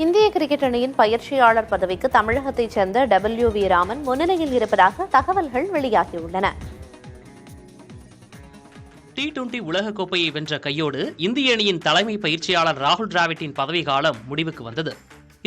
இந்திய கிரிக்கெட் அணியின் பயிற்சியாளர் பதவிக்கு தமிழகத்தைச் சேர்ந்த WV ராமன் முன்னிலையில் இருப்பதாக தகவல்கள் வெளியாகியுள்ளன. T20 உலகக்கோப்பையை வென்ற கையோடு இந்திய அணியின் தலைமை பயிற்சியாளர் ராகுல் டிராவிட்டின் பதவிக்காலம் முடிவுக்கு வந்தது.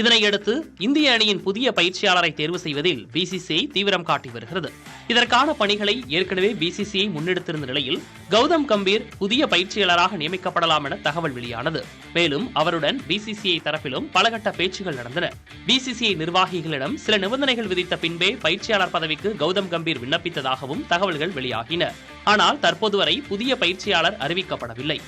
இதனையடுத்து இந்திய அணியின் புதிய பயிற்சியாளரை தேர்வு செய்வதில் BCCI தீவிரம் காட்டி வருகிறது. இதற்கான பணிகளை ஏற்கனவே BCCI முன்னெடுத்திருந்த நிலையில் கௌதம் கம்பீர் புதிய பயிற்சியாளராக நியமிக்கப்படலாம் என தகவல் வெளியானது. மேலும் அவருடன் BCCI தரப்பிலும் பலகட்ட பேச்சுகள் நடந்தன. BCCI நிர்வாகிகளிடம் சில நிபந்தனைகள் விதித்த பின்பே பயிற்சியாளர் பதவிக்கு கௌதம் கம்பீர் விண்ணப்பித்ததாகவும் தகவல்கள் வெளியாகின. ஆனால் தற்போது வரை புதிய பயிற்சியாளர் அறிவிக்கப்படவில்லை.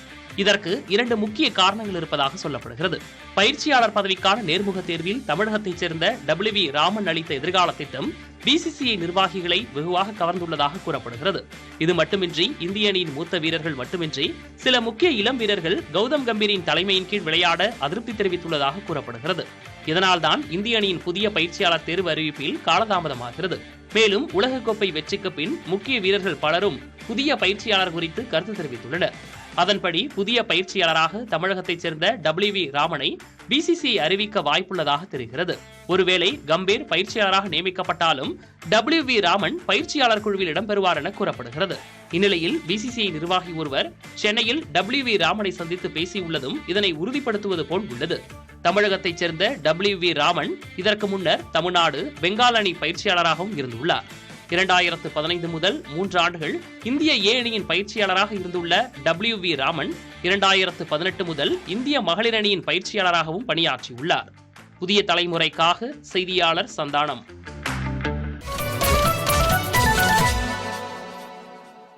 இதற்கு 2 முக்கிய காரணங்கள் இருப்பதாக சொல்லப்படுகிறது. பயிற்சியாளர் பதவிக்கான நேர்முக தேர்வில் தமிழகத்தைச் சேர்ந்த WV ராமன் அளித்த எதிர்கால திட்டம் BCCI நிர்வாகிகளை வெகுவாக கவர்ந்துள்ளதாக கூறப்படுகிறது. இது மட்டுமின்றி இந்திய அணியின் மூத்த வீரர்கள் மட்டுமின்றி சில முக்கிய இளம் வீரர்கள் கௌதம் கம்பீரின் தலைமையின் கீழ் விளையாட அதிருப்தி தெரிவித்துள்ளதாக கூறப்படுகிறது. இதனால்தான் இந்திய அணியின் புதிய பயிற்சியாளர் தேர்வு அறிவிப்பில் காலதாமதமாகிறது. மேலும் உலகக்கோப்பை வெற்றிக்கு பின் முக்கிய வீரர்கள் பலரும் புதிய பயிற்சியாளர் குறித்து கருத்து தெரிவித்துள்ளனர். அதன்படி புதிய பயிற்சியாளராக தமிழகத்தைச் சேர்ந்த WV ராமனை BCCI அறிவிக்க வாய்ப்புள்ளதாக தெரிகிறது. ஒருவேளை கம்பீர் பயிற்சியாளராக நியமிக்கப்பட்டாலும் WV ராமன் பயிற்சியாளர் குழுவில் இடம்பெறுவார் என கூறப்படுகிறது. இந்நிலையில் BCCI நிர்வாகி ஒருவர் சென்னையில் WV ராமனை சந்தித்து பேசியுள்ளதும் இதனை உறுதிப்படுத்துவது போல் உள்ளது. தமிழகத்தைச் சேர்ந்த WV ராமன் இதற்கு முன்னர் தமிழ்நாடு, பெங்கால் அணி பயிற்சியாளராகவும் இருந்துள்ளார். 2015 முதல் 3 ஆண்டுகள் இந்திய A அணியின் பயிற்சியாளராக இருந்துள்ள WV ராமன் 2018 முதல் இந்திய மகளிர் அணியின் பயிற்சியாளராகவும் பணியாற்றியுள்ளார். புதிய தலைமுறைக்காக செய்தியாளர் சந்தானம்.